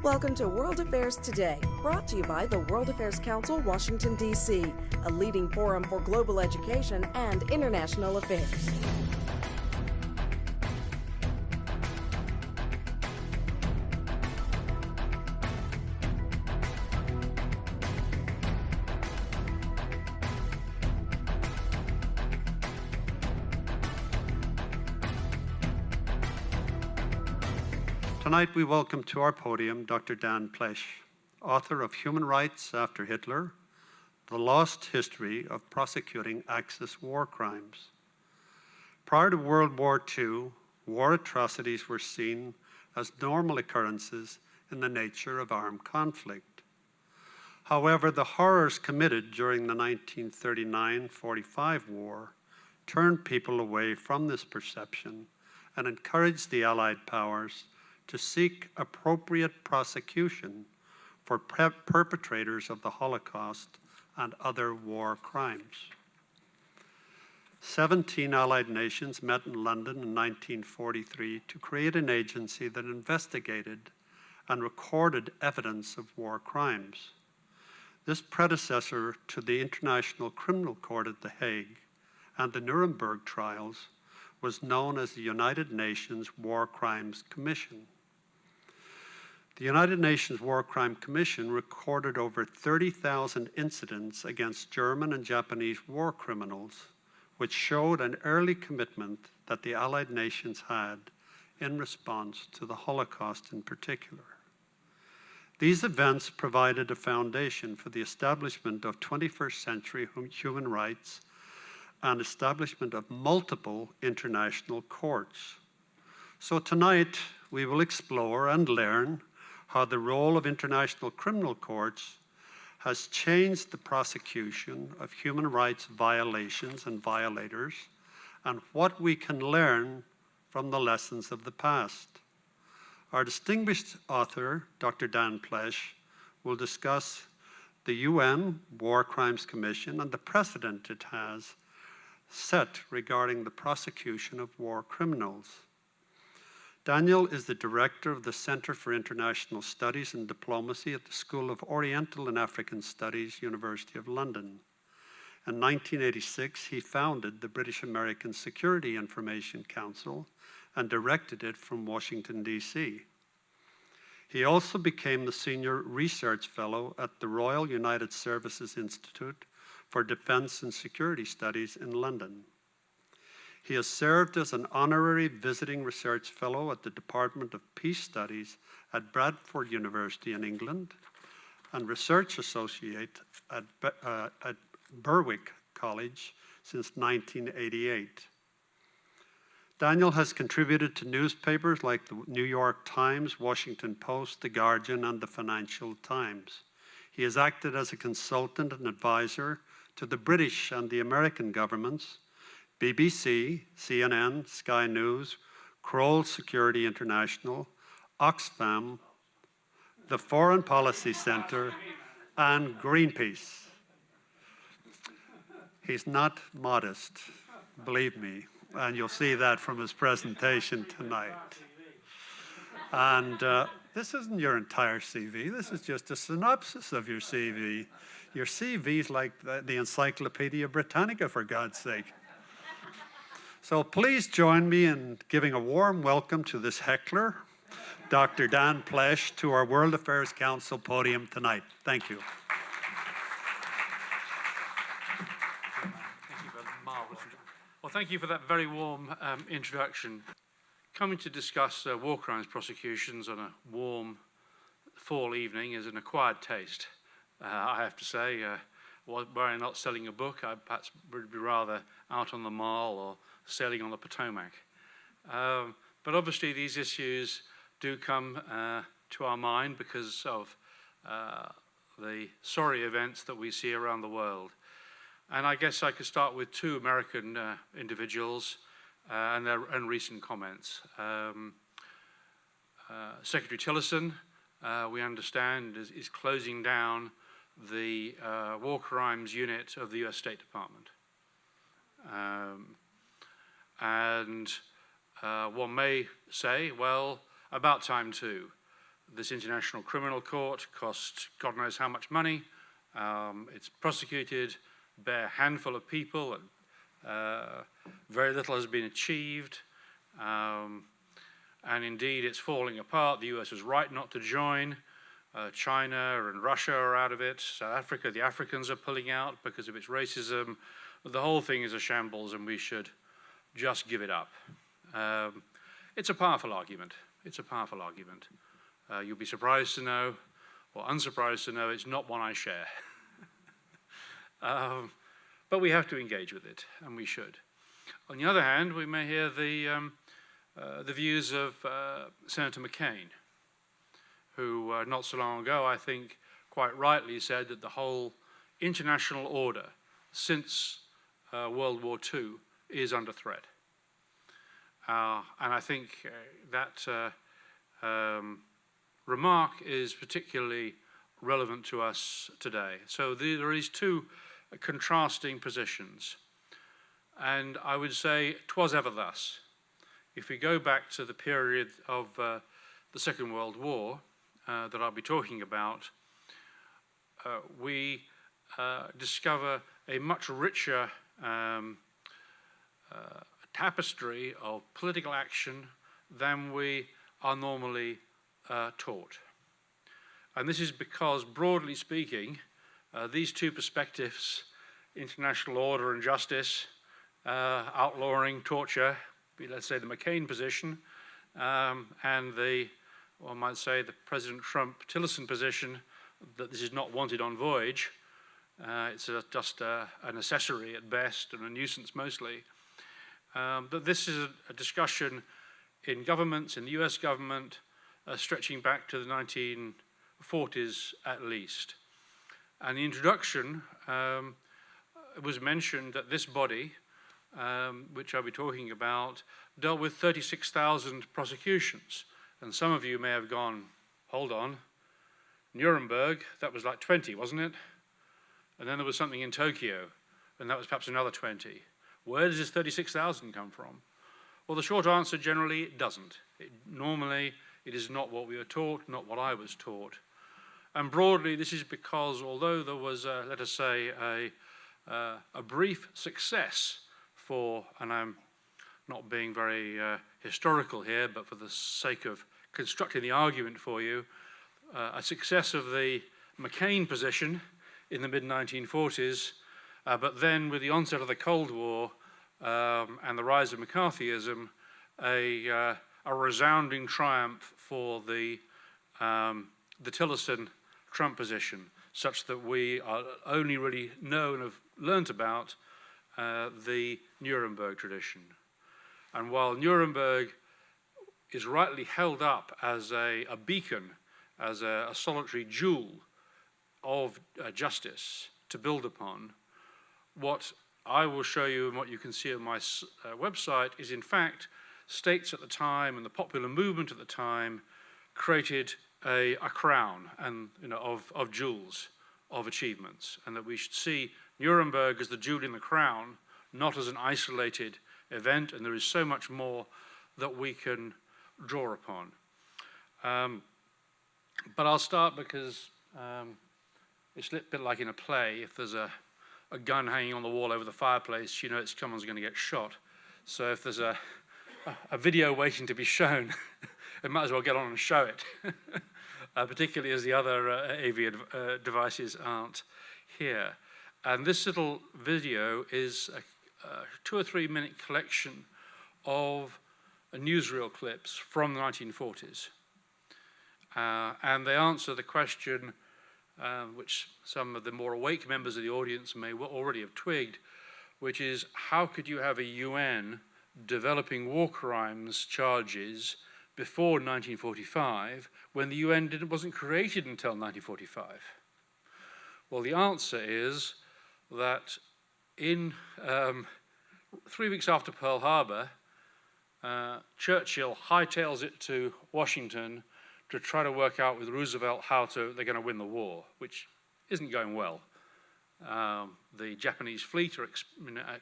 Welcome to World Affairs Today, brought to you by the World Affairs Council, Washington, D.C., a leading forum for global education and international affairs. Tonight we welcome to our podium Dr. Dan Plesch, author of Human Rights After Hitler, The Lost History of Prosecuting Axis War Crimes. Prior to World War II, war atrocities were seen as normal occurrences in the nature of armed conflict. However, the horrors committed during the 1939-45 war turned people away from this perception and encouraged the Allied powers to seek appropriate prosecution for perpetrators of the Holocaust and other war crimes. 17 Allied nations met in London in 1943 to create an agency that investigated and recorded evidence of war crimes. This predecessor to the International Criminal Court at The Hague and the Nuremberg trials was known as the United Nations War Crimes Commission. The United Nations War Crime Commission recorded over 30,000 incidents against German and Japanese war criminals, which showed an early commitment that the Allied nations had in response to the Holocaust in particular. These events provided a foundation for the establishment of 21st century human rights and establishment of multiple international courts. So tonight we will explore and learn how the role of international criminal courts has changed the prosecution of human rights violations and violators, and what we can learn from the lessons of the past. Our distinguished author, Dr. Dan Plesch, will discuss the UN War Crimes Commission and the precedent it has set regarding the prosecution of war criminals. Daniel is the director of the Center for International Studies and Diplomacy at the School of Oriental and African Studies, University of London. In 1986, he founded the British American Security Information Council and directed it from Washington, D.C. He also became the Senior Research Fellow at the Royal United Services Institute for Defense and Security Studies in London. He has served as an honorary visiting research fellow at the Department of Peace Studies at Bradford University in England and research associate at Berwick College since 1988. Daniel has contributed to newspapers like the New York Times, Washington Post, The Guardian, and the Financial Times. He has acted as a consultant and advisor to the British and the American governments, BBC, CNN, Sky News, Kroll Security International, Oxfam, the Foreign Policy Center, and Greenpeace. He's not modest, believe me, and you'll see that from his presentation tonight. And this isn't your entire CV, this is just a synopsis of your CV. Your CV's like the Encyclopedia Britannica, for God's sake. So please join me in giving a warm welcome to this heckler, Dr. Dan Plesch, to our World Affairs Council podium tonight. Thank you. Thank you for that marvelous. Well, thank you for that very warm introduction. Coming to discuss war crimes prosecutions on a warm fall evening is an acquired taste, I have to say. Were I not selling a book, I perhaps would be rather out on the Mall or sailing on the Potomac. But obviously these issues do come to our mind because of the sorry events that we see around the world. And I guess I could start with two American individuals and their recent comments. Secretary Tillerson, we understand, is closing down the war crimes unit of the US State Department. And one may say, well, about time too. this International Criminal Court costs God knows how much money. It's prosecuted a bare handful of people, and very little has been achieved. And indeed, it's falling apart. The US was right not to join. China and Russia are out of it. South Africa, the Africans are pulling out because of its racism. The whole thing is a shambles, and we should just give it up. It's a powerful argument. It's a powerful argument. You'll be surprised to know, or unsurprised to know, it's not one I share. But we have to engage with it, and we should. On the other hand, we may hear the views of Senator McCain, who not so long ago, I think, quite rightly said that the whole international order since World War II is under threat. And I think that remark is particularly relevant to us today. So there is two contrasting positions. And I would say 'twas ever thus. If we go back to the period of the Second World War that I'll be talking about, we discover a much richer tapestry of political action than we are normally taught. And this is because, broadly speaking, these two perspectives, international order and justice, outlawing torture, let's say the McCain position, and the, one might say, the President Trump-Tillerson position that this is not wanted on voyage. It's just an accessory at best and a nuisance mostly. But this is a discussion in governments, in the US government, stretching back to the 1940s at least. And the introduction was mentioned that this body, which I'll be talking about, dealt with 36,000 prosecutions. And some of you may have gone, hold on, Nuremberg, that was like 20, wasn't it? And then there was something in Tokyo, and that was perhaps another 20. Where does this 36,000 come from? Well, the short answer generally, it doesn't. Normally, it is not what we were taught, not what I was taught. And broadly, this is because although there was, let us say, a brief success for, and I'm not being very historical here, but for the sake of constructing the argument for you, a success of the McCain position in the mid-1940s, but then with the onset of the Cold War and the rise of McCarthyism, a resounding triumph for the Tillerson-Trump position, such that we are only really know and have learnt about the Nuremberg tradition. And while Nuremberg is rightly held up as a beacon, as a solitary jewel of justice to build upon, what I will show you and what you can see on my website is in fact states at the time and the popular movement at the time created a crown and of jewels, of achievements, and that we should see Nuremberg as the jewel in the crown, not as an isolated event, and there is so much more that we can draw upon. But I'll start because it's a bit like in a play. If there's a gun hanging on the wall over the fireplace, you know someone's going to get shot. So if there's a video waiting to be shown, it might as well get on and show it, particularly as the other AV devices aren't here. And this little video is a 2 or 3 minute collection of newsreel clips from the 1940s. And they answer the question, which some of the more awake members of the audience may already have twigged, which is how could you have a UN developing war crimes charges before 1945 when the UN wasn't created until 1945? Well, the answer is that in 3 weeks after Pearl Harbor, Churchill hightails it to Washington to try to work out with Roosevelt how they're going to win the war, which isn't going well. The Japanese fleet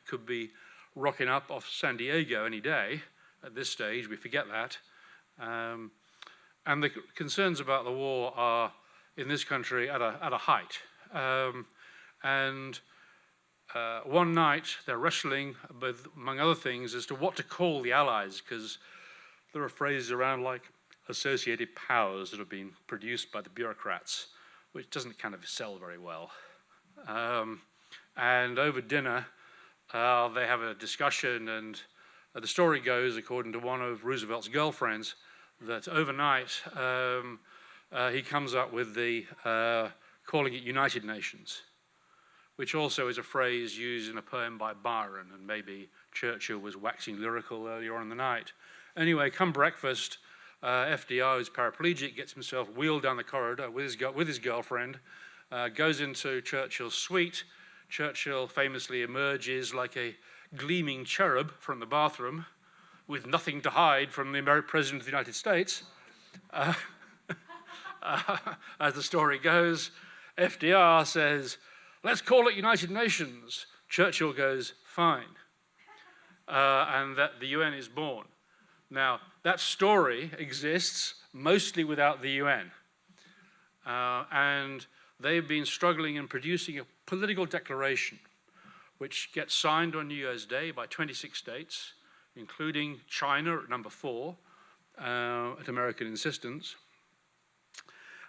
could be rocking up off San Diego any day. At this stage, we forget that. And And the concerns about the war are, in this country, at a height. One night, they're wrestling with, among other things, as to what to call the Allies, because there are phrases around like associated powers that have been produced by the bureaucrats, which doesn't kind of sell very well. And over dinner, they have a discussion, and the story goes, according to one of Roosevelt's girlfriends, that overnight he comes up with the calling it United Nations, which also is a phrase used in a poem by Byron, and maybe Churchill was waxing lyrical earlier on in the night. Anyway, come breakfast, FDR, who's paraplegic, gets himself wheeled down the corridor with his girlfriend, goes into Churchill's suite. Churchill famously emerges like a gleaming cherub from the bathroom with nothing to hide from the President of the United States. As the story goes, FDR says, "Let's call it United Nations." Churchill goes, "Fine." And that the UN is born. Now, that story exists mostly without the UN. And they've been struggling in producing a political declaration which gets signed on New Year's Day by 26 states, including China at number 4, at American insistence.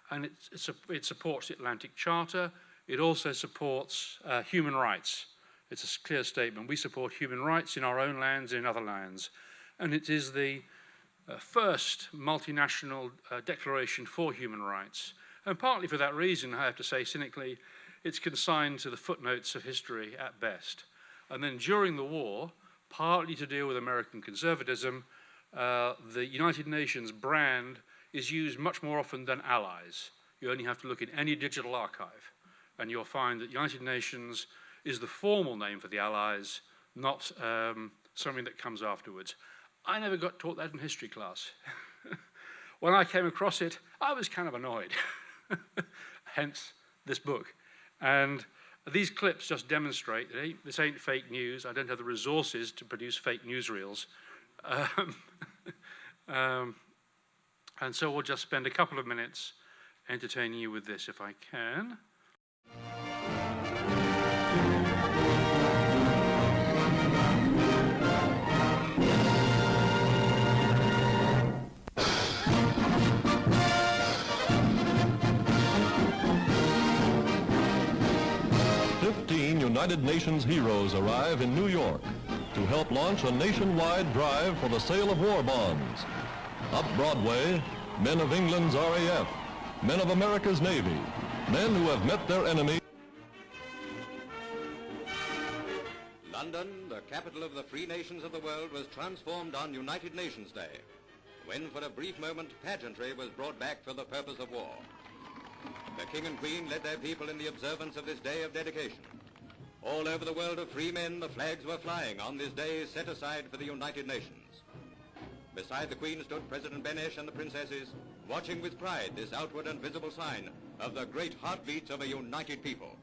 And it supports the Atlantic Charter. It also supports human rights. It's a clear statement. We support human rights in our own lands and in other lands. And it is the first multinational declaration for human rights. And partly for that reason, I have to say cynically, it's consigned to the footnotes of history at best. And then during the war, partly to deal with American conservatism, the United Nations brand is used much more often than allies. You only have to look in any digital archive, and you'll find that United Nations is the formal name for the allies, not something that comes afterwards. I never got taught that in history class. When I came across it, I was kind of annoyed. Hence this book. And these clips just demonstrate that this ain't fake news. I don't have the resources to produce fake newsreels. And so we'll just spend a couple of minutes entertaining you with this, if I can. United Nations heroes arrive in New York to help launch a nationwide drive for the sale of war bonds. Up Broadway, men of England's RAF, men of America's Navy, men who have met their enemy. London, the capital of the free nations of the world, was transformed on United Nations Day, when for a brief moment pageantry was brought back for the purpose of war. The King and Queen led their people in the observance of this day of dedication. All over the world of free men, the flags were flying on this day set aside for the United Nations. Beside the Queen stood President Benesch and the princesses, watching with pride this outward and visible sign of the great heartbeats of a united people.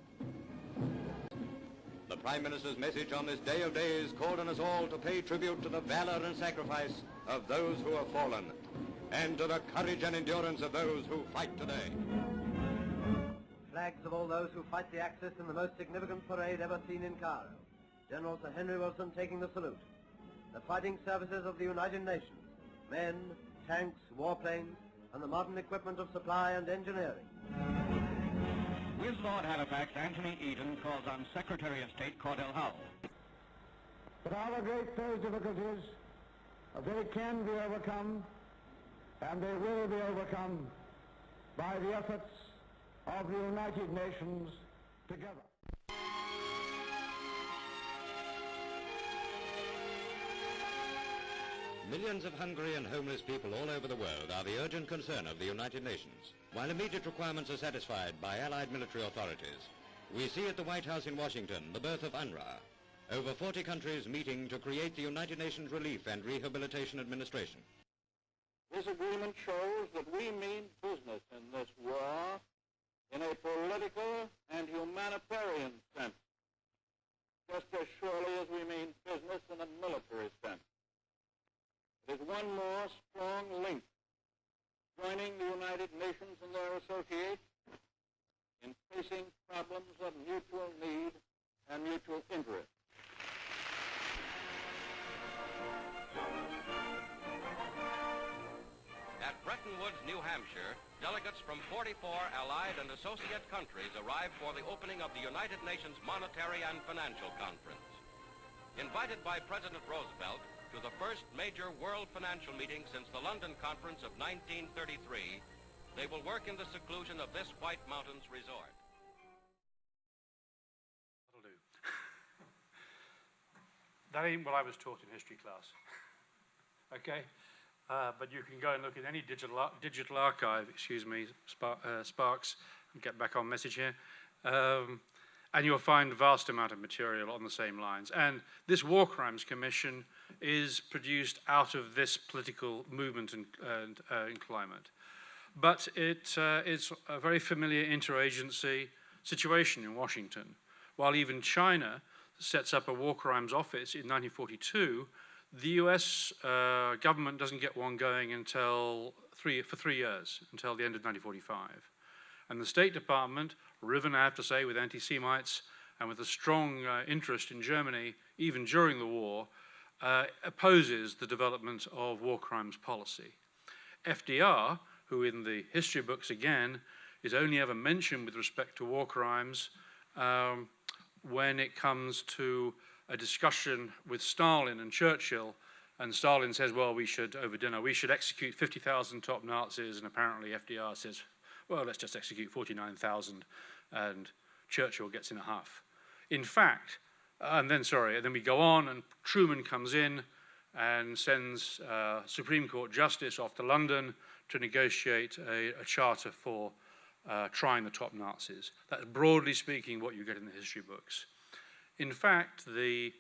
The Prime Minister's message on this day of days called on us all to pay tribute to the valor and sacrifice of those who have fallen, and to the courage and endurance of those who fight today. Flags of all those who fight the Axis in the most significant parade ever seen in Cairo. General Sir Henry Wilson taking the salute. The fighting services of the United Nations, men, tanks, warplanes, and the modern equipment of supply and engineering. With Lord Halifax, Anthony Eden calls on Secretary of State Cordell Hull. But our great those difficulties, they can be overcome, and they will be overcome by the efforts of the United Nations together. Millions of hungry and homeless people all over the world are the urgent concern of the United Nations. While immediate requirements are satisfied by Allied military authorities, we see at the White House in Washington the birth of UNRWA, over 40 countries meeting to create the United Nations Relief and Rehabilitation Administration. This agreement shows that we mean business in this war in a political and humanitarian sense, just as surely as we mean business in a military sense. It is one more strong link joining joining the United Nations and their associates in facing problems of mutual need and mutual interest. At Bretton Woods, New Hampshire, delegates from 44 allied and associate countries arrived for the opening of the United Nations Monetary and Financial Conference. Invited by President Roosevelt to the first major world financial meeting since the London Conference of 1933, they will work in the seclusion of this White Mountains resort. That'll do. That ain't what I was taught in history class. Okay? But you can go and look at any digital archive, Sparks, and get back on message here, and you'll find a vast amount of material on the same lines. And this War Crimes Commission is produced out of this political movement and climate. But it's a very familiar interagency situation in Washington. While even China sets up a war crimes office in 1942, the US government doesn't get one going until for 3 years, until the end of 1945. And the State Department, riven, I have to say, with anti-Semites and with a strong interest in Germany, even during the war, opposes the development of war crimes policy. FDR, who in the history books, again, is only ever mentioned with respect to war crimes when it comes to a discussion with Stalin and Churchill, and Stalin says, well, we should, over dinner, we should execute 50,000 top Nazis, and apparently FDR says, well, let's just execute 49,000, and Churchill gets in a huff. In fact, and then we go on, and Truman comes in and sends Supreme Court Justice off to London to negotiate a charter for trying the top Nazis. That's broadly speaking what you get in the history books. In fact, the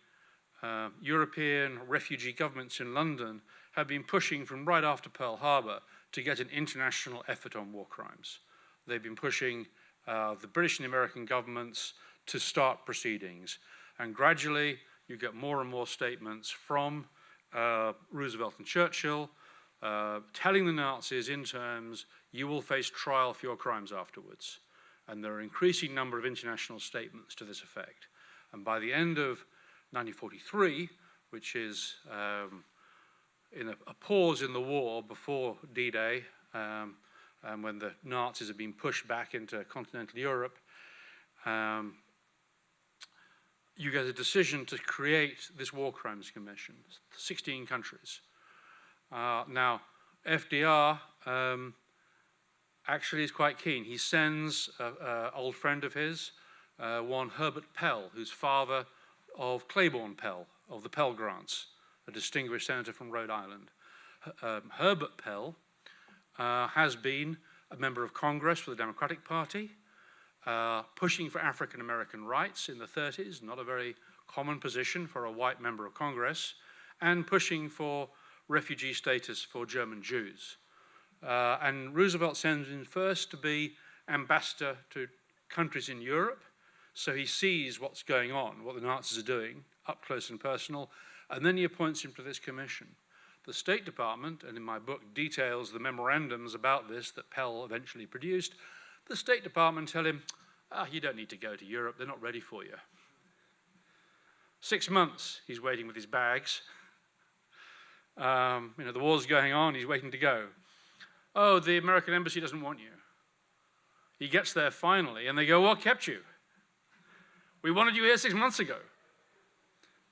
European refugee governments in London have been pushing from right after Pearl Harbor to get an international effort on war crimes. They've been pushing the British and American governments to start proceedings. And gradually, you get more and more statements from Roosevelt and Churchill telling the Nazis in terms, you will face trial for your crimes afterwards. And there are an increasing number of international statements to this effect. And by the end of 1943, which is in a pause in the war before D-Day, and when the Nazis have been pushed back into continental Europe, you get a decision to create this War Crimes Commission, 16 countries. Now, FDR actually is quite keen. He sends an old friend of his, one Herbert Pell, who's father of Claiborne Pell, of the Pell Grants, a distinguished senator from Rhode Island. Herbert Pell has been a member of Congress for the Democratic Party, pushing for African American rights in the 30s, not a very common position for a white member of Congress, and pushing for refugee status for German Jews. And Roosevelt sends him first to be ambassador to countries in Europe, so he sees what's going on, what the Nazis are doing, up close and personal, and then he appoints him to this commission. The State Department, and in my book details the memorandums about this that Pell eventually produced, the State Department tell him, you don't need to go to Europe, they're not ready for you. 6 months, he's waiting with his bags. The war's going on, he's waiting to go. Oh, the American embassy doesn't want you. He gets there finally, and they go, what kept you? We wanted you here 6 months ago.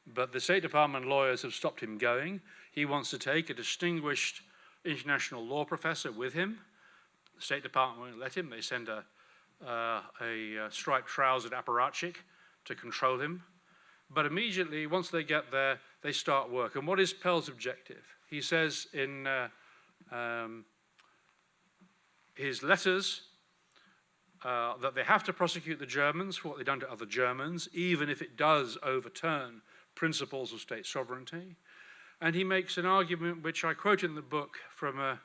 But the State Department lawyers have stopped him going. He wants to take a distinguished international law professor with him. The State Department won't let him. They send a striped-trousered apparatchik to control him. But immediately, once they get there, they start work. And what is Pell's objective? He says in his letters that they have to prosecute the Germans for what they've done to other Germans, even if it does overturn principles of state sovereignty. And he makes an argument which I quote in the book from an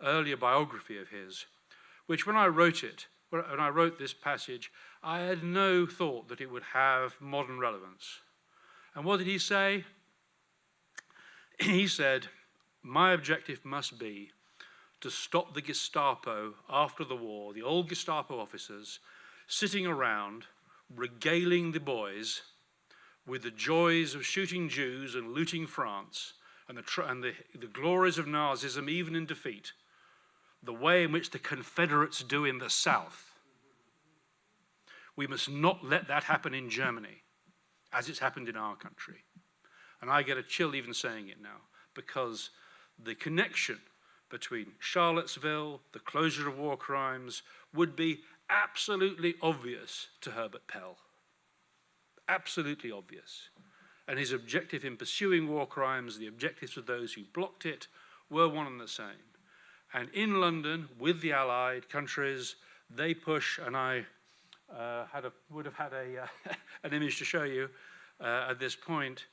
earlier biography of his, which when I wrote this passage, I had no thought that it would have modern relevance. And what did he say? He said, my objective must be to stop the Gestapo after the war, the old Gestapo officers, sitting around regaling the boys with the joys of shooting Jews and looting France and the glories of Nazism even in defeat, the way in which the Confederates do in the South. We must not let that happen in Germany, as it's happened in our country. And I get a chill even saying it now, because the connection between Charlottesville, the closure of war crimes, would be absolutely obvious to Herbert Pell. Absolutely obvious. And his objective in pursuing war crimes, the objectives of those who blocked it, were one and the same. And in London, with the Allied countries, they push, and I would have had an image to show you at this point.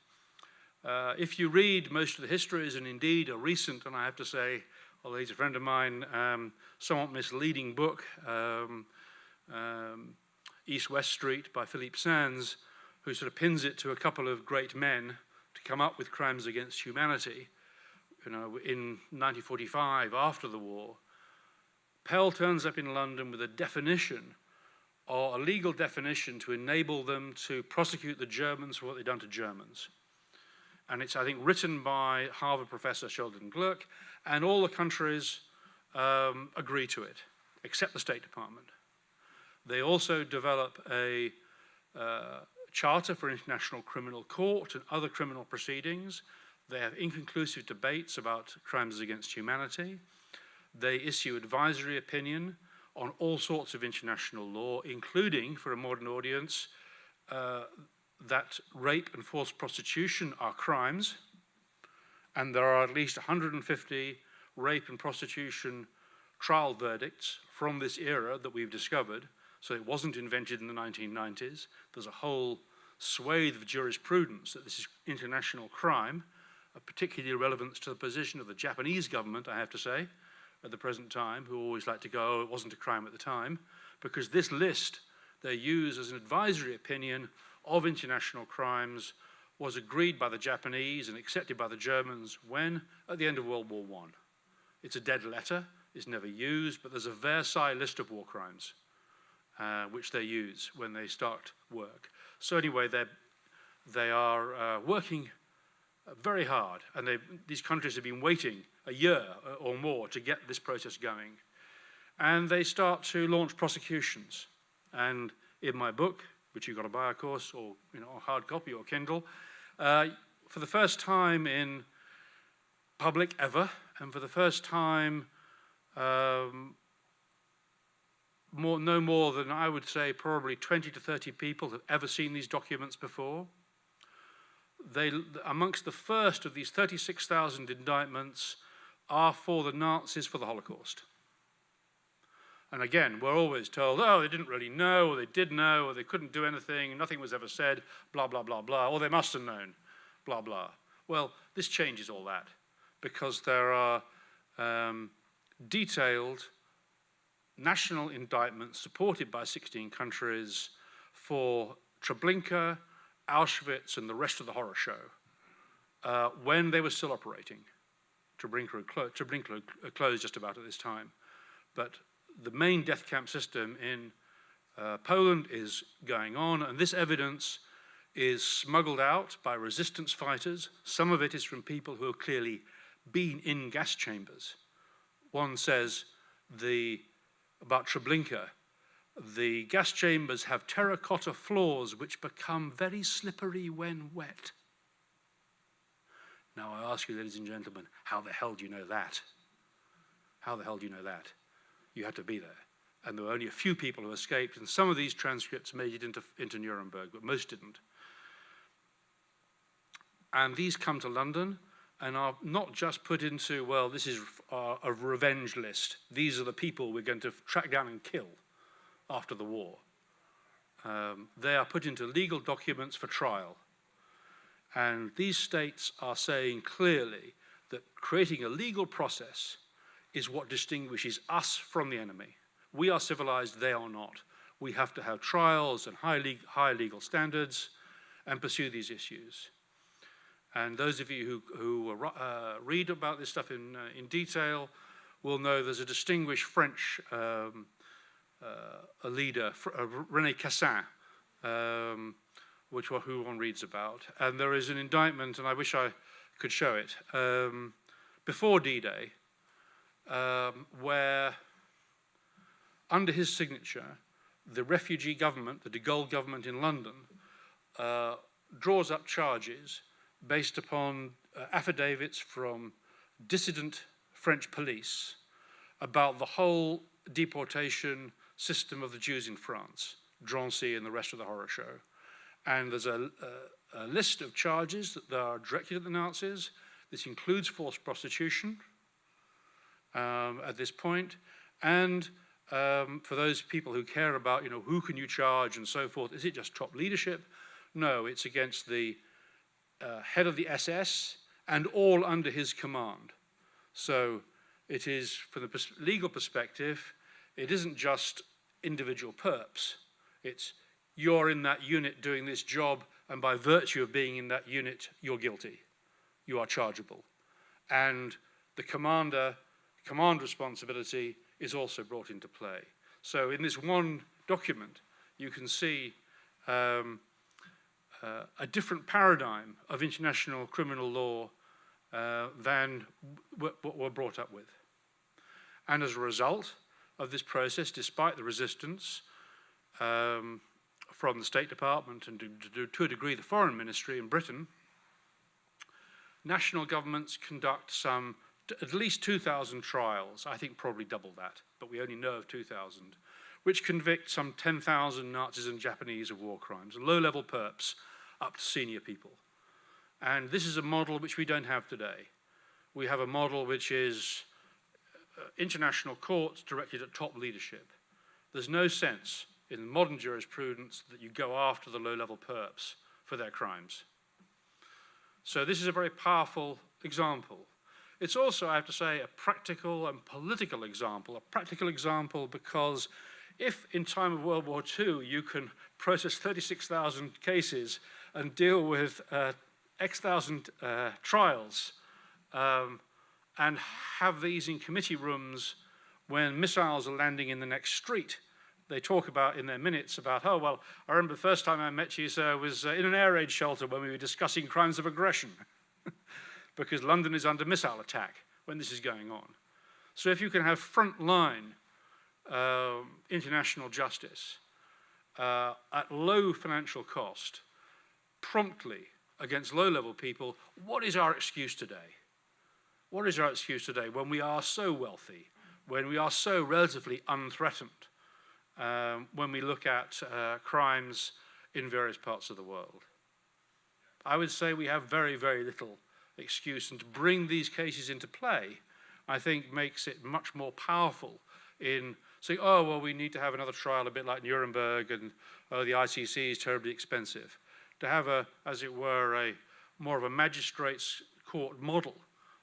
If you read most of the histories, and indeed a recent, and I have to say, although he's a friend of mine, somewhat misleading book, East-West Street by Philippe Sands, who sort of pins it to a couple of great men to come up with crimes against humanity, in 1945, after the war. Pell turns up in London with a definition, or a legal definition, to enable them to prosecute the Germans for what they'd done to Germans. And it's, I think, written by Harvard professor Sheldon Gluck, and all the countries agree to it, except the State Department. They also develop a charter for international criminal court and other criminal proceedings. They have inconclusive debates about crimes against humanity. They issue advisory opinion on all sorts of international law, including, for a modern audience, that rape and forced prostitution are crimes, and there are at least 150 rape and prostitution trial verdicts from this era that we've discovered, so it wasn't invented in the 1990s. There's a whole swathe of jurisprudence that this is international crime, of particularly relevance to the position of the Japanese government, I have to say, at the present time, who always like to go, oh, it wasn't a crime at the time, because this list they use as an advisory opinion of international crimes was agreed by the Japanese and accepted by the Germans when? At the end of World War I. It's a dead letter, it's never used, but there's a Versailles list of war crimes which they use when they start work. So anyway, they are working very hard, and these countries have been waiting a year or more to get this process going. And they start to launch prosecutions. And in my book, which you've got to buy, of course, or hard copy or Kindle, for the first time in public ever, and for the first time no more than, I would say, probably 20 to 30 people have ever seen these documents before. Amongst the first of these 36,000 indictments are for the Nazis for the Holocaust. And again, we're always told, oh, they didn't really know, or they did know, or they couldn't do anything, nothing was ever said, blah, blah, blah, blah, or they must have known, blah, blah. Well, this changes all that, because there are detailed national indictments supported by 16 countries for Treblinka, Auschwitz, and the rest of the horror show when they were still operating. Treblinka closed just about at this time. But the main death camp system in Poland is going on, and this evidence is smuggled out by resistance fighters. Some of it is from people who have clearly been in gas chambers. One says about Treblinka, the gas chambers have terracotta floors which become very slippery when wet. Now I ask you, ladies and gentlemen, how the hell do you know that? How the hell do you know that? You had to be there. And there were only a few people who escaped, and some of these transcripts made it into Nuremberg, but most didn't. And these come to London and are not just put into, well, this is a revenge list. These are the people we're going to track down and kill after the war. They are put into legal documents for trial. And these states are saying clearly that creating a legal process is what distinguishes us from the enemy. We are civilized, they are not. We have to have trials and high legal standards and pursue these issues. And those of you who read about this stuff in detail will know there's a distinguished French a leader, René Cassin, who one reads about. And there is an indictment, and I wish I could show it, before D-Day, where under his signature, the refugee government, the de Gaulle government in London, draws up charges based upon affidavits from dissident French police about the whole deportation system of the Jews in France, Drancy and the rest of the horror show. And there's a list of charges that are directed at the Nazis. This includes forced prostitution at this point. And for those people who care about, who can you charge and so forth, is it just top leadership? No, it's against the head of the SS and all under his command. So it is, from the legal perspective, it isn't just individual perps. It's you're in that unit doing this job, and by virtue of being in that unit, you're guilty. You are chargeable. And the command responsibility is also brought into play. So in this one document, you can see a different paradigm of international criminal law than what we're brought up with. And as a result of this process, despite the resistance from the State Department and to a degree the Foreign Ministry in Britain, national governments conduct at least 2,000 trials, I think probably double that, but we only know of 2,000, which convict some 10,000 Nazis and Japanese of war crimes, low-level perps up to senior people. And this is a model which we don't have today. We have a model which is international courts directed at top leadership. There's no sense in modern jurisprudence that you go after the low-level perps for their crimes. So this is a very powerful example. It's also, I have to say, a practical and political example. A practical example because if in time of World War II you can process 36,000 cases and deal with X thousand trials and have these in committee rooms when missiles are landing in the next street, they talk about in their minutes about, oh, well, I remember the first time I met you, sir, was in an air raid shelter when we were discussing crimes of aggression because London is under missile attack when this is going on. So if you can have frontline international justice at low financial cost, promptly against low-level people, what is our excuse today? What is our excuse today when we are so wealthy, when we are so relatively unthreatened, when we look at crimes in various parts of the world? I would say we have very, very little excuse, and to bring these cases into play, I think makes it much more powerful in saying, oh, well, we need to have another trial a bit like Nuremberg, and oh, the ICC is terribly expensive. To have as it were, more of a magistrate's court model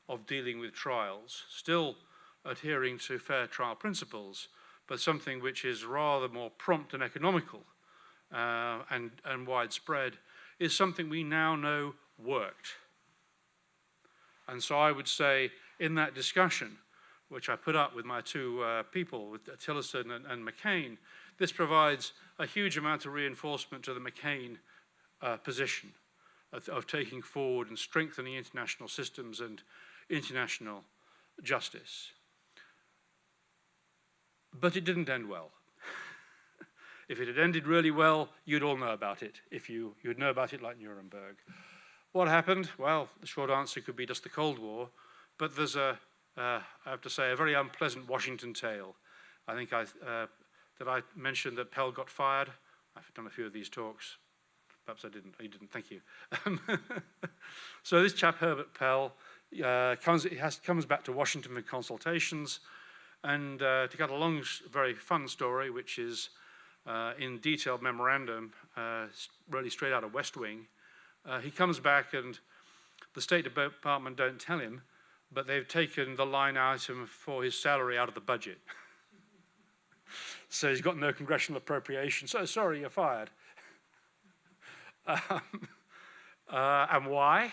of dealing with trials, still adhering to fair trial principles, but something which is rather more prompt and economical and widespread, is something we now know worked. And so I would say in that discussion, which I put up with my two people, with Tillerson and McCain, this provides a huge amount of reinforcement to the McCain position of taking forward and strengthening international systems and international justice. But it didn't end well. If it had ended really well, you'd all know about it. You'd know about it like Nuremberg. What happened? Well, the short answer could be just the Cold War, but there's I have to say, a very unpleasant Washington tale. I think did I mention that Pell got fired? I've done a few of these talks. Perhaps I didn't. You didn't. Thank you. So this chap, Herbert Pell, comes back to Washington for consultations, and to cut a long, very fun story, which is in detailed memorandum, really straight out of West Wing, he comes back and the State Department don't tell him, but they've taken the line item for his salary out of the budget. So he's got no congressional appropriation. So sorry, you're fired. And why?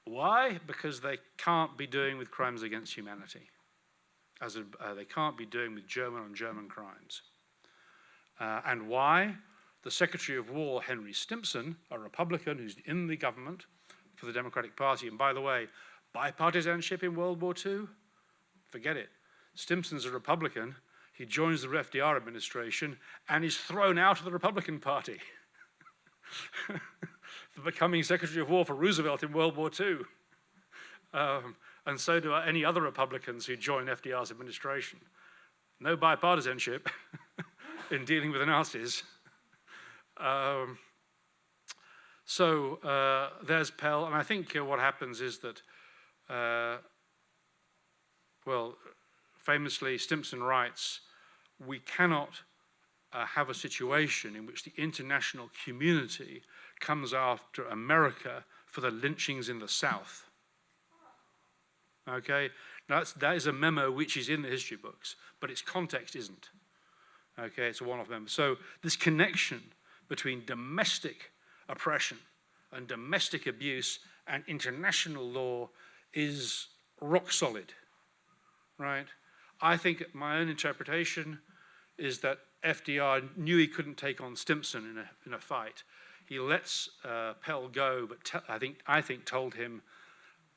Why? Because they can't be doing with crimes against humanity. as they can't be doing with German on German crimes. And why? The Secretary of War, Henry Stimson, a Republican who's in the government for the Democratic Party, and by the way, bipartisanship in World War II? Forget it. Stimson's a Republican. He joins the FDR administration and is thrown out of the Republican Party for becoming Secretary of War for Roosevelt in World War II. And so do any other Republicans who join FDR's administration. No bipartisanship in dealing with the Nazis. So there's Pell, and I think what happens is that, well, famously, Stimson writes, we cannot have a situation in which the international community comes after America for the lynchings in the South. Okay, now that is a memo which is in the history books, but its context isn't. Okay, it's a one-off memo. So this connection between domestic oppression and domestic abuse and international law is rock solid, right? I think my own interpretation is that FDR knew he couldn't take on Stimson in a fight. He lets Pell go, but I think told him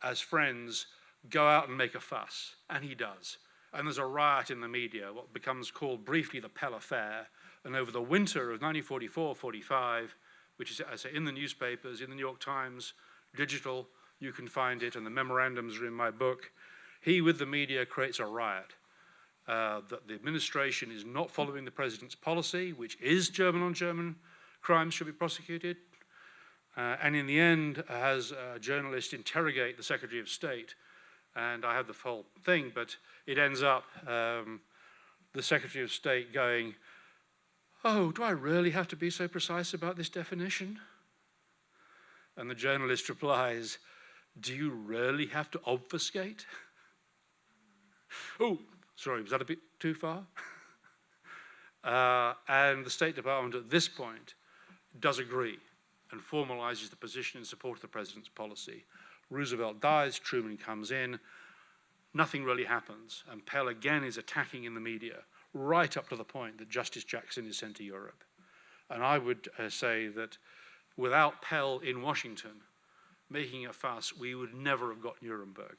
as friends, go out and make a fuss, and he does. And there's a riot in the media, what becomes called briefly the Pell Affair, and over the winter of 1944-45, which is, I say, in the newspapers, in the New York Times, digital, you can find it, and the memorandums are in my book, he, with the media, creates a riot. That the administration is not following the president's policy, which is German on German crimes should be prosecuted, and in the end has a journalist interrogate the Secretary of State, and I have the full thing, but it ends up the Secretary of State going, oh, do I really have to be so precise about this definition? And the journalist replies, do you really have to obfuscate? Oh, sorry, was that a bit too far? And the State Department at this point does agree and formalizes the position in support of the president's policy. Roosevelt dies, Truman comes in, nothing really happens, and Pell again is attacking in the media, right up to the point that Justice Jackson is sent to Europe. And I would say that without Pell in Washington making a fuss, we would never have got Nuremberg.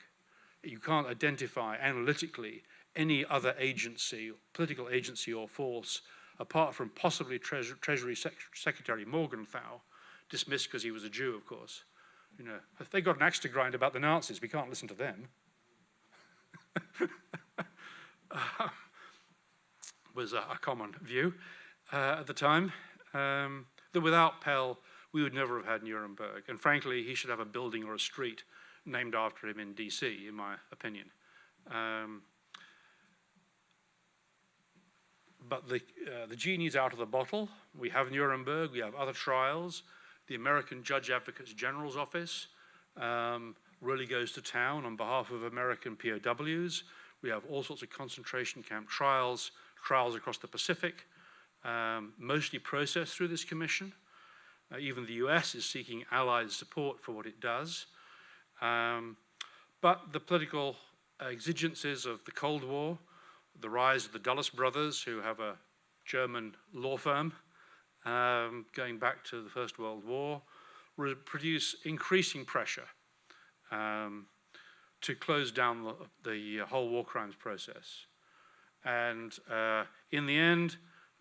You can't identify analytically any other agency, political agency or force, apart from possibly Treasury Secretary Morgenthau, dismissed because he was a Jew, of course. You know, if they got an axe to grind about the Nazis, we can't listen to them. Was a common view at the time, that without Pell, we would never have had Nuremberg. And frankly, he should have a building or a street named after him in DC, in my opinion. But the genie's out of the bottle. We have Nuremberg, we have other trials. The American Judge Advocate General's Office really goes to town on behalf of American POWs. We have all sorts of concentration camp trials, trials across the Pacific, mostly processed through this commission. Even the US is seeking Allied support for what it does. But the political exigencies of the Cold War, the rise of the Dulles brothers, who have a German law firm going back to the First World War, produce increasing pressure to close down the whole war crimes process. And in the end,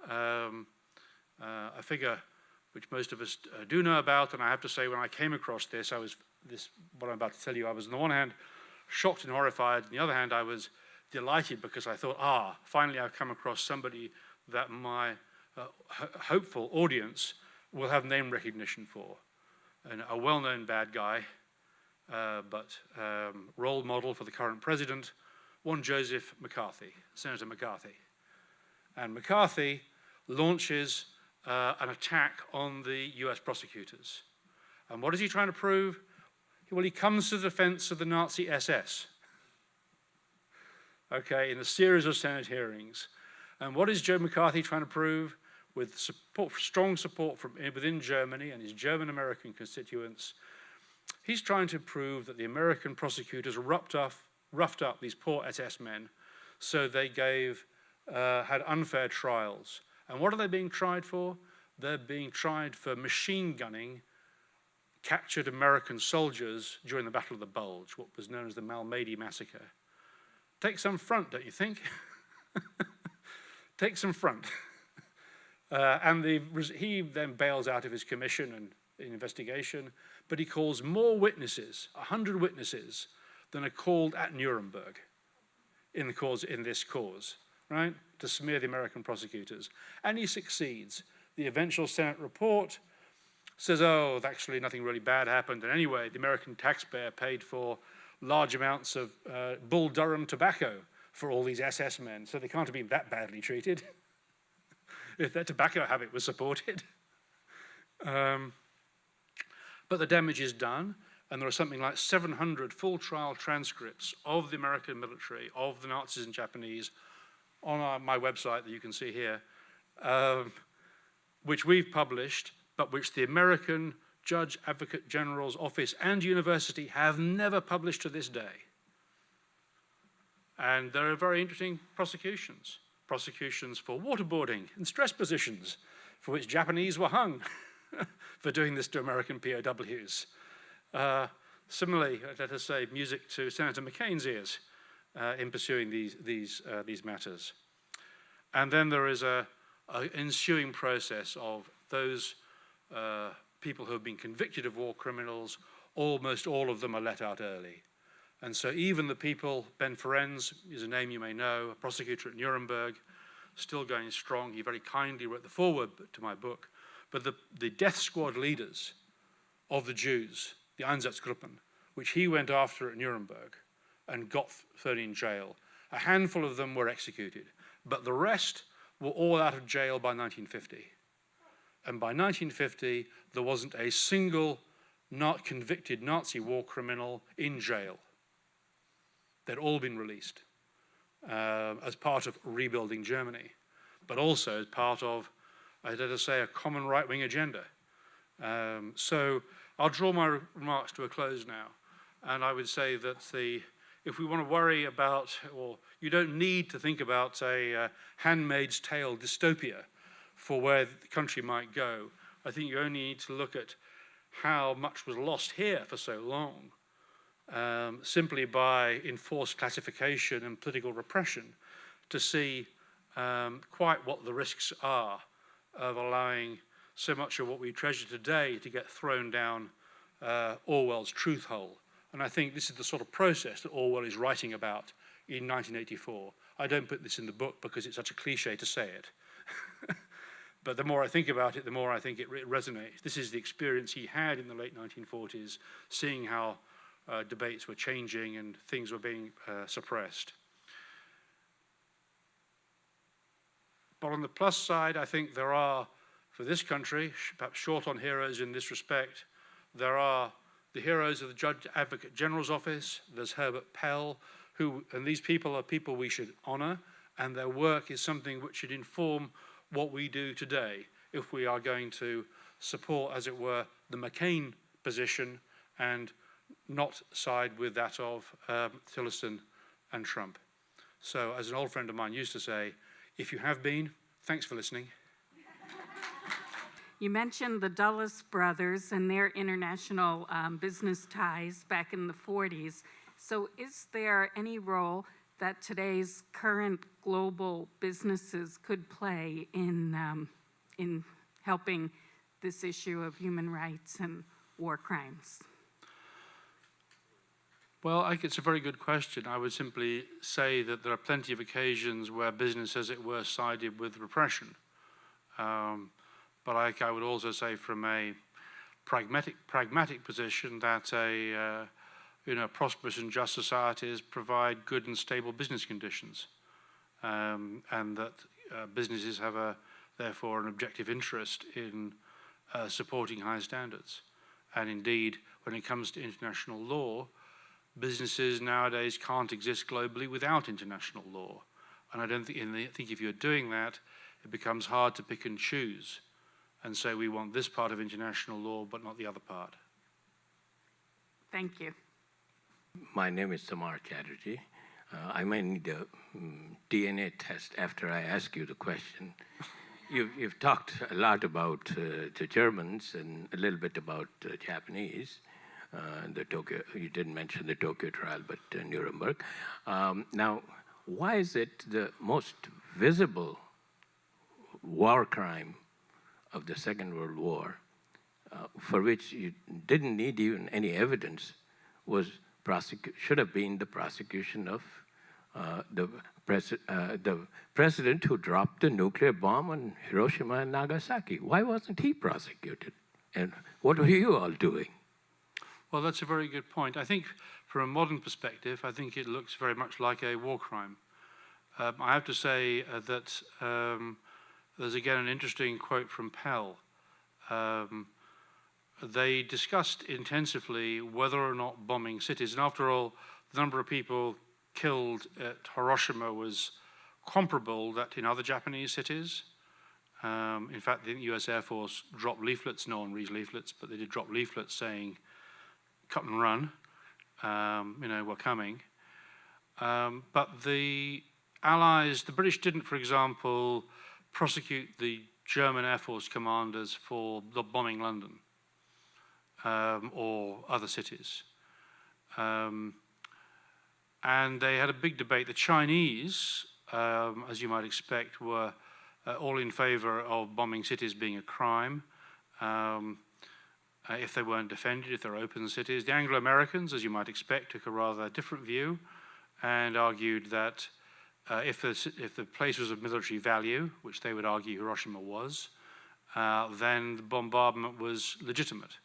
a figure which most of us do know about, and I have to say when I came across this, what I'm about to tell you, I was on the one hand shocked and horrified, on the other hand I was delighted because I thought, finally I've come across somebody that my hopeful audience will have name recognition for. And a well-known bad guy, but role model for the current president, one Joseph McCarthy, Senator McCarthy. And McCarthy launches an attack on the US prosecutors. And what is he trying to prove? Well, he comes to the defense of the Nazi SS, okay, in a series of Senate hearings. And what is Joe McCarthy trying to prove? With support, strong support from within Germany and his German-American constituents, he's trying to prove that the American prosecutors roughed up these poor SS men So they had unfair trials. And what are they being tried for? They're being tried for machine gunning captured American soldiers during the Battle of the Bulge, what was known as the Malmedy Massacre. Take some front, don't you think? Take some front. And he then bails out of his commission and investigation, but he calls more witnesses, 100 witnesses, than are called at Nuremberg in this cause, right? To smear the American prosecutors. And he succeeds. The eventual Senate report says, oh, actually nothing really bad happened. And anyway, the American taxpayer paid for large amounts of Bull Durham tobacco for all these SS men, so they can't have been that badly treated if their tobacco habit was supported. But the damage is done, and there are something like 700 full trial transcripts of the American military, of the Nazis and Japanese, on my website that you can see here, which we've published, but which the American Judge Advocate General's office and university have never published to this day. And there are very interesting prosecutions. Prosecutions for waterboarding and stress positions, for which Japanese were hung for doing this to American POWs. Similarly, let us say, music to Senator McCain's ears in pursuing these matters. And then there is an ensuing process of those people who have been convicted of war criminals. Almost all of them are let out early. And so even the people, Ben Ferencz is a name you may know, a prosecutor at Nuremberg, still going strong. He very kindly wrote the foreword to my book. But the death squad leaders of the Jews, the Einsatzgruppen, which he went after at Nuremberg and got thrown in jail, a handful of them were executed. But the rest were all out of jail by 1950. And by 1950, there wasn't a single not convicted Nazi war criminal in jail. They'd all been released as part of rebuilding Germany, but also as part of, let us say, a common right-wing agenda. So I'll draw my remarks to a close now. And I would say that if we want to worry about, or you don't need to think about a Handmaid's Tale dystopia for where the country might go. I think you only need to look at how much was lost here for so long, simply by enforced classification and political repression, to see quite what the risks are of allowing so much of what we treasure today to get thrown down Orwell's truth hole. And I think this is the sort of process that Orwell is writing about in 1984. I don't put this in the book because it's such a cliche to say it. But the more I think about it, the more I think it resonates. This is the experience he had in the late 1940s, seeing how debates were changing and things were being suppressed. But on the plus side, I think there are, for this country, perhaps short on heroes in this respect, there are the heroes of the Judge Advocate General's office, there's Herbert Pell, and these people are people we should honor, and their work is something which should inform what we do today if we are going to support, as it were, the McCain position and not side with that of Tillerson and Trump. So, as an old friend of mine used to say, if you have been, thanks for listening. You mentioned the Dulles brothers and their international business ties back in the 40s. So is there any role that today's current global businesses could play in helping this issue of human rights and war crimes? Well, I think it's a very good question. I would simply say that there are plenty of occasions where business, as it were, sided with repression. But I would also say from a pragmatic position that prosperous and just societies provide good and stable business conditions, and that businesses have therefore an objective interest in supporting high standards. And indeed, when it comes to international law, businesses nowadays can't exist globally without international law. And I think if you're doing that, it becomes hard to pick and choose and say we want this part of international law but not the other part. Thank you. My name is Samar Chatterjee. I might need a DNA test after I ask you the question. You've talked a lot about the Germans and a little bit about the Japanese. The Toka, you didn't mention the Toka trial, but Nuremberg. Now, why is it the most visible war crime of the Second World War, for which you didn't need even any evidence, should have been the prosecution of the president who dropped the nuclear bomb on Hiroshima and Nagasaki? Why wasn't he prosecuted? And what were you all doing? Well, that's a very good point. I think from a modern perspective, I think it looks very much like a war crime. I have to say that there's again an interesting quote from Pell. They discussed intensively whether or not bombing cities, and after all, the number of people killed at Hiroshima was comparable that in other Japanese cities. In fact, the US Air Force dropped leaflets, no one reads leaflets, but they did drop leaflets saying, cut and run, we're coming. But the Allies, the British didn't, for example, prosecute the German Air Force commanders for the bombing London or other cities. And they had a big debate. The Chinese, as you might expect, were all in favor of bombing cities being a crime if they weren't defended, if they're open cities. The Anglo-Americans, as you might expect, took a rather different view and argued that if the place was of military value, which they would argue Hiroshima was, then the bombardment was legitimate.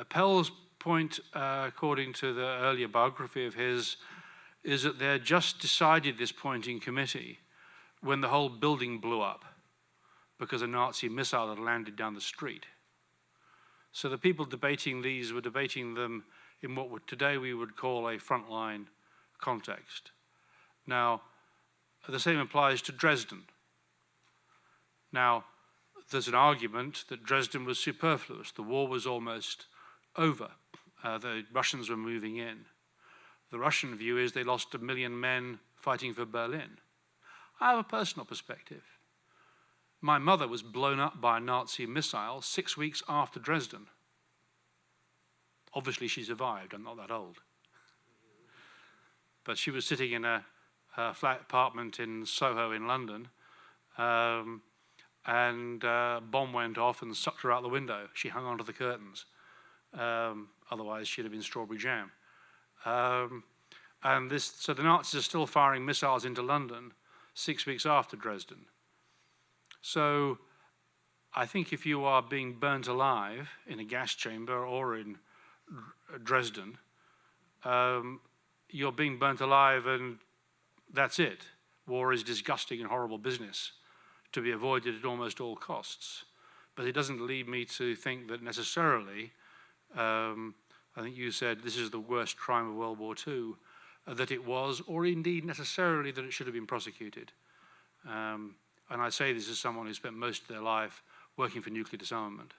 Pell's point, according to the earlier biography of his, is that they had just decided this point in committee when the whole building blew up because a Nazi missile had landed down the street. So the people debating these were debating them in what today we would call a frontline context. Now, the same applies to Dresden. Now, there's an argument that Dresden was superfluous. The war was almost over. The Russians were moving in. The Russian view is they lost 1 million men fighting for Berlin. I have a personal perspective. My mother was blown up by a Nazi missile 6 weeks after Dresden. Obviously she survived, I'm not that old. But she was sitting in a flat apartment in Soho in London, and a bomb went off and sucked her out the window. She hung onto the curtains. Otherwise she'd have been strawberry jam. So the Nazis are still firing missiles into London 6 weeks after Dresden. So I think if you are being burnt alive in a gas chamber or in Dresden, you're being burnt alive and that's it. War is disgusting and horrible business to be avoided at almost all costs. But it doesn't lead me to think that necessarily, I think you said this is the worst crime of World War II, that it was, or indeed necessarily that it should have been prosecuted. And I say this as someone who spent most of their life working for nuclear disarmament.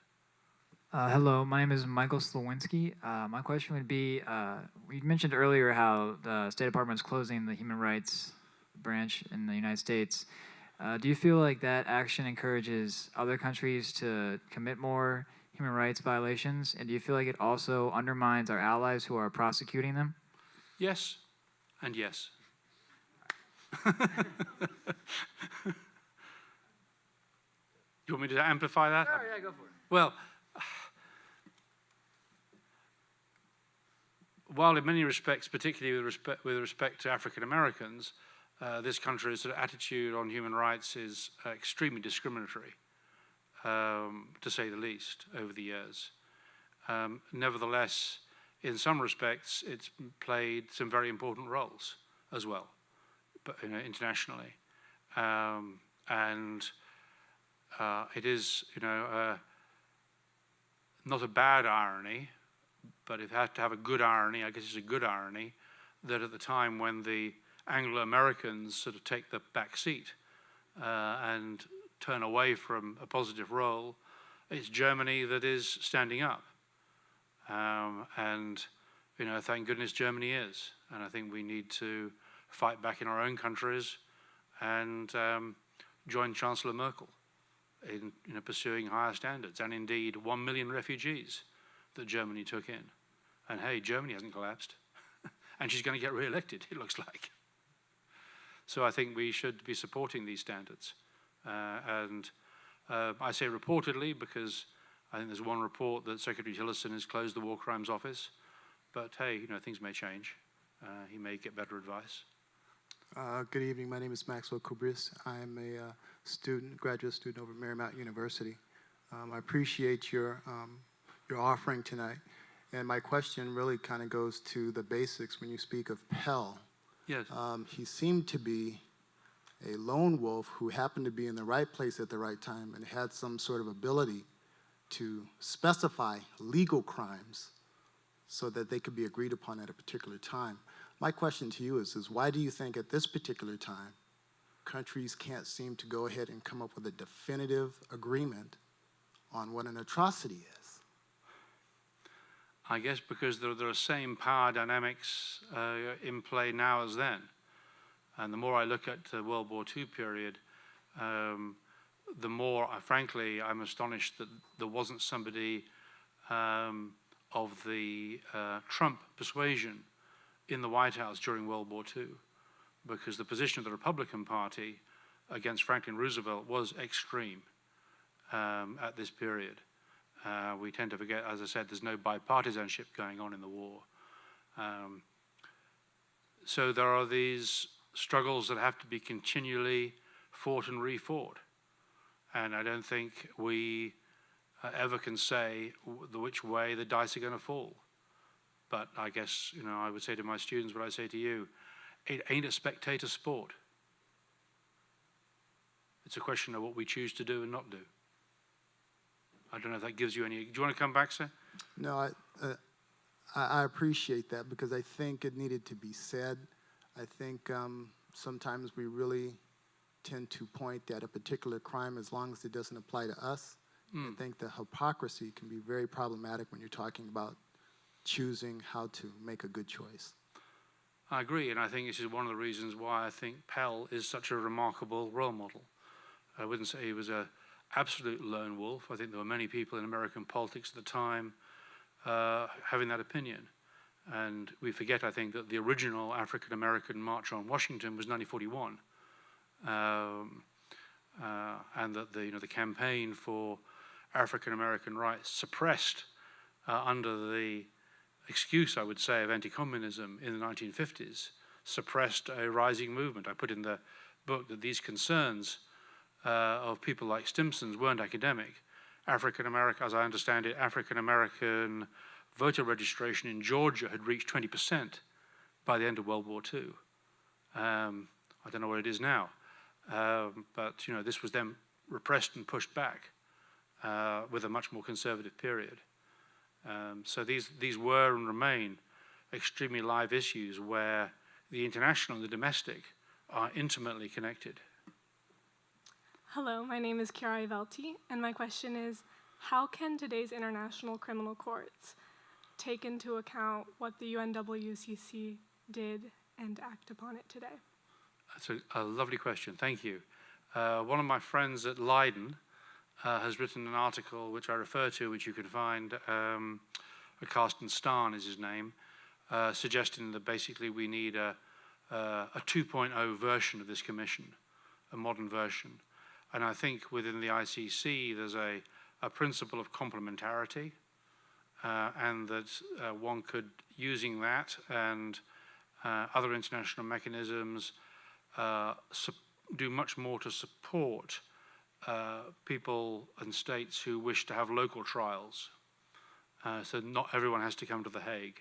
Hello, my name is Michael Slowinski. My question would be, we mentioned earlier how the State Department is closing the human rights branch in the United States. Do you feel like that action encourages other countries to commit more human rights violations? And do you feel like it also undermines our allies who are prosecuting them? Yes, and yes. You want me to amplify that? Sure, yeah, go for it. Well, while in many respects, particularly with respect to African Americans, this country's sort of attitude on human rights is extremely discriminatory, to say the least, over the years. Nevertheless, in some respects, it's played some very important roles as well, but internationally, and it is, not a bad irony, but if it had to have a good irony, I guess it's a good irony, that at the time when the Anglo-Americans sort of take the back seat and turn away from a positive role, it's Germany that is standing up. And you know, thank goodness Germany is. And I think we need to fight back in our own countries and join Chancellor Merkel in pursuing higher standards, and indeed 1 million refugees that Germany took in. And hey, Germany hasn't collapsed. And she's going to get re-elected, it looks like. So I think we should be supporting these standards. I say reportedly because I think there's one report that Secretary Tillerson has closed the War Crimes Office. But hey, you know, things may change. He may get better advice. Good evening. My name is Maxwell. I'm a graduate student over at Marymount University. I appreciate your offering tonight. And my question really kind of goes to the basics when you speak of Pell. Yes. He seemed to be a lone wolf who happened to be in the right place at the right time and had some sort of ability to specify legal crimes so that they could be agreed upon at a particular time. My question to you is why do you think at this particular time countries can't seem to go ahead and come up with a definitive agreement on what an atrocity is? I guess because there are the same power dynamics in play now as then. And the more I look at the World War II period, the more, frankly, I'm astonished that there wasn't somebody of the Trump persuasion in the White House during World War II, because the position of the Republican Party against Franklin Roosevelt was extreme at this period. We tend to forget, as I said, there's no bipartisanship going on in the war. So there are these struggles that have to be continually fought and re-fought. And I don't think we ever can say which way the dice are going to fall. But I guess, you know, I would say to my students what I say to you, it ain't a spectator sport. It's a question of what we choose to do and not do. I don't know if that gives you any. Do you want to come back, sir? No, I appreciate that because I think it needed to be said. I think sometimes we really tend to point at a particular crime as long as it doesn't apply to us. I think the hypocrisy can be very problematic when you're talking about choosing how to make a good choice. I agree, and I think this is one of the reasons why I think Pell is such a remarkable role model. I wouldn't say he was an absolute lone wolf. I think there were many people in American politics at the time having that opinion. And we forget, I think, that the original African-American March on Washington was 1941. And that the campaign for African-American rights suppressed under the excuse, I would say, of anti-communism in the 1950s, suppressed a rising movement. I put in the book that these concerns of people like Stimson's weren't academic. African-American, as I understand it, African-American voter registration in Georgia had reached 20% by the end of World War II. I don't know what it is now, but you know, this was then repressed and pushed back with a much more conservative period. So these were and remain extremely live issues where the international and the domestic are intimately connected. Hello, my name is Caravelle, and my question is, how can today's international criminal courts take into account what the UNWCC did and act upon it today? That's a lovely question, thank you. One of my friends at Leiden has written an article which I refer to, which you can find, Carsten Stahn is his name, suggesting that basically we need a 2.0 version of this commission, a modern version. And I think within the ICC there's a principle of complementarity, and that one could, using that and other international mechanisms, do much more to support people and states who wish to have local trials. So not everyone has to come to The Hague.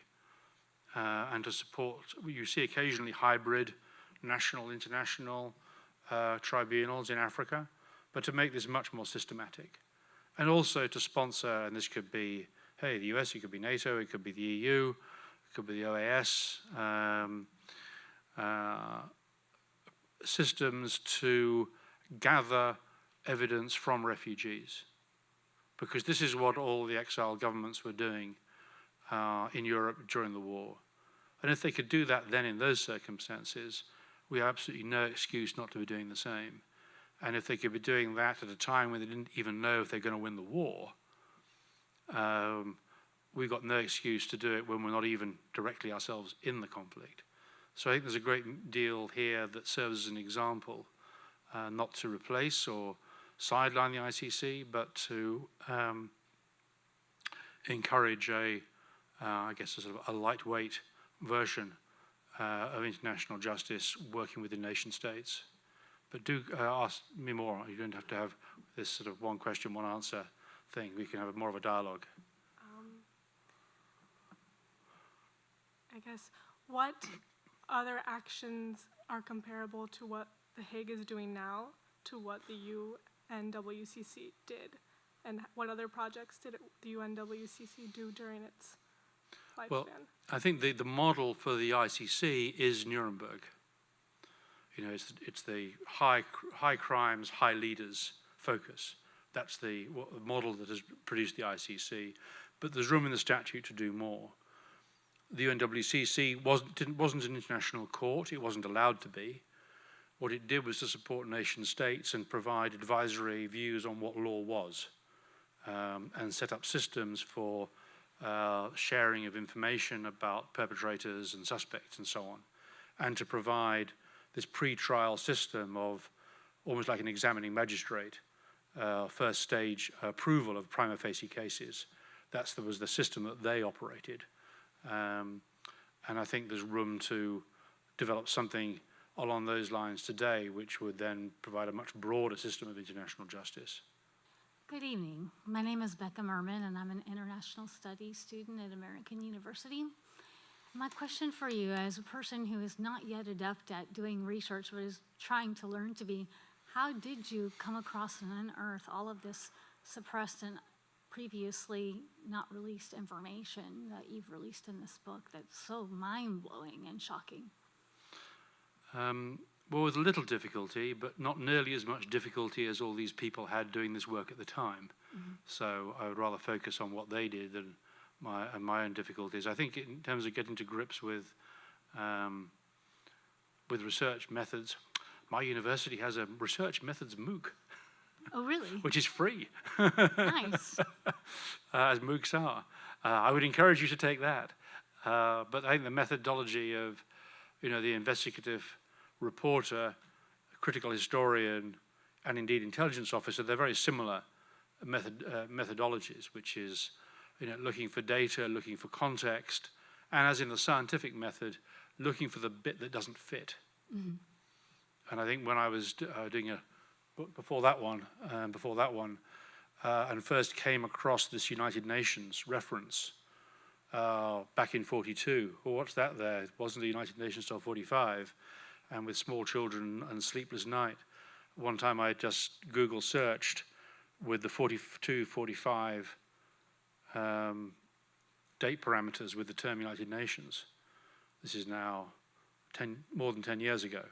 And to support, you see occasionally hybrid national, international tribunals in Africa, but to make this much more systematic. And also to sponsor, and this could be, hey, the US, it could be NATO, it could be the EU, it could be the OAS, systems to gather evidence from refugees. Because this is what all the exiled governments were doing in Europe during the war. And if they could do that then in those circumstances, we have absolutely no excuse not to be doing the same. And if they could be doing that at a time when they didn't even know if they're going to win the war, we've got no excuse to do it when we're not even directly ourselves in the conflict. So I think there's a great deal here that serves as an example, not to replace or sideline the ICC, but to encourage I guess, a sort of a lightweight version of international justice working within nation states. But do ask me more. You don't have to have this sort of one question, one answer thing. We can have more of a dialogue. I guess, what other actions are comparable to what The Hague is doing now to what the UNWCC did? And what other projects did the UNWCC do during its lifespan? Well, I think the model for the ICC is Nuremberg. You know, it's the high crimes, high leaders focus. That's the model that has produced the ICC. But there's room in the statute to do more. The UNWCC wasn't an international court. It wasn't allowed to be. What it did was to support nation states and provide advisory views on what law was, and set up systems for sharing of information about perpetrators and suspects and so on, and to provide this pre-trial system of almost like an examining magistrate, first stage approval of prima facie cases. That was the system that they operated. And I think there's room to develop something along those lines today, which would then provide a much broader system of international justice. Good evening. My name is Becca Merman, and I'm an international studies student at American University. My question for you, as a person who is not yet adept at doing research, but is trying to learn to be, how did you come across and unearth all of this suppressed and previously not released information that you've released in this book that's so mind-blowing and shocking? Well, with a little difficulty, but not nearly as much difficulty as all these people had doing this work at the time. Mm-hmm. So I would rather focus on what they did than my own difficulties. I think in terms of getting to grips with research methods, my university has a research methods MOOC. Oh, really? Which is free. Nice. As MOOCs are. I would encourage you to take that. But I think the methodology of, the investigative reporter, critical historian, and indeed intelligence officer, they're very similar methodologies, which is, looking for data, looking for context, and as in the scientific method, looking for the bit that doesn't fit. Mm-hmm. And I think when I was doing a book before that one, and first came across this United Nations reference back in 42. Well, what's that there? It wasn't the United Nations till 45. And with small children and sleepless night, one time I just Google searched with the 42, 45 date parameters with the term United Nations. This is now more than 10 years ago,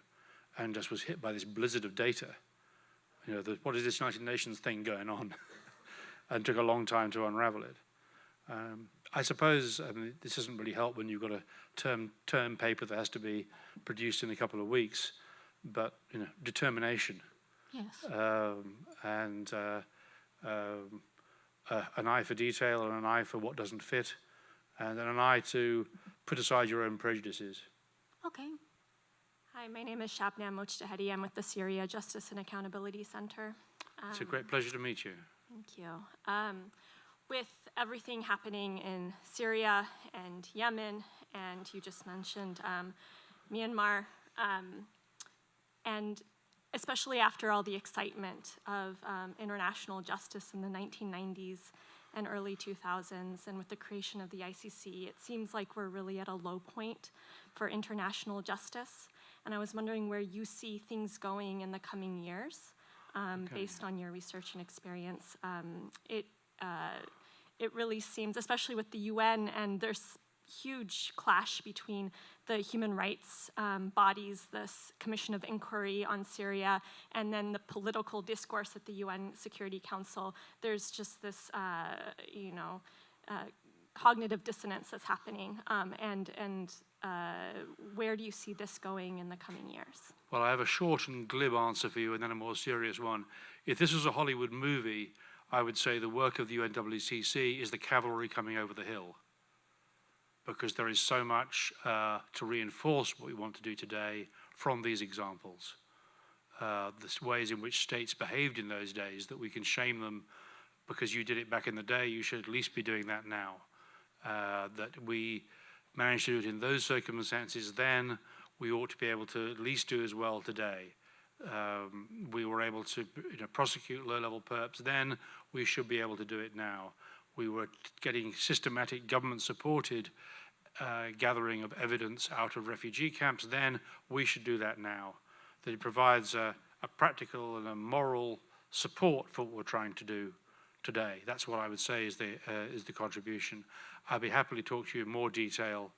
and just was hit by this blizzard of data. What is this United Nations thing going on? And took a long time to unravel it. I suppose this doesn't really help when you've got a term paper that has to be produced in a couple of weeks, but determination. Yes. And an eye for detail and an eye for what doesn't fit, and then an eye to put aside your own prejudices. Okay. Hi, my name is Shabnam Mojtahedi. I'm with the Syria Justice and Accountability Center. It's a great pleasure to meet you. Thank you. With everything happening in Syria and Yemen, and you just mentioned Myanmar, and especially after all the excitement of international justice in the 1990s and early 2000s, and with the creation of the ICC, it seems like we're really at a low point for international justice. And I was wondering where you see things going in the coming years, based on your research and experience. It really seems, especially with the UN, and there's huge clash between the human rights bodies, this Commission of Inquiry on Syria, and then the political discourse at the UN Security Council. There's just this, cognitive dissonance that's happening, and where do you see this going in the coming years? Well, I have a short and glib answer for you and then a more serious one. If this was a Hollywood movie, I would say the work of the UNWCC is the cavalry coming over the hill, because there is so much to reinforce what we want to do today from these examples. The ways in which states behaved in those days, that we can shame them because you did it back in the day, you should at least be doing that now. That we managed to do it in those circumstances then, we ought to be able to at least do as well today. We were able to prosecute low-level perps then, we should be able to do it now. We were getting systematic government-supported gathering of evidence out of refugee camps then, we should do that now. That it provides a practical and a moral support for what we're trying to do today. That's what I would say is the contribution. I'll be happy to talk to you in more detail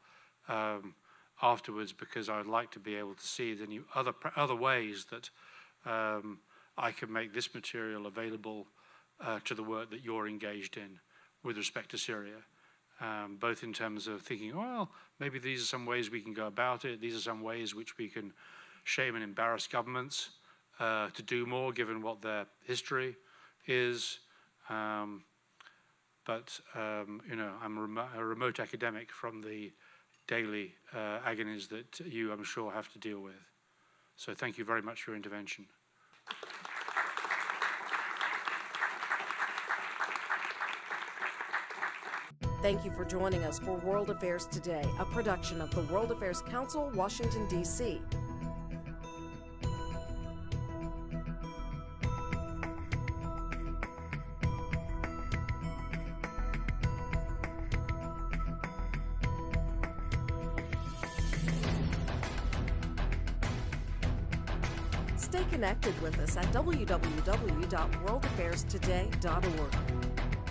afterwards, because I would like to be able to see the new other ways that I can make this material available to the work that you're engaged in with respect to Syria. Both in terms of thinking, well, maybe these are some ways we can go about it, these are some ways which we can shame and embarrass governments to do more given what their history is. I'm a remote academic from the daily agonies that you, I'm sure, have to deal with. So thank you very much for your intervention. Thank you for joining us for World Affairs Today, a production of the World Affairs Council, Washington, D.C. Stay connected with us at www.worldaffairstoday.org.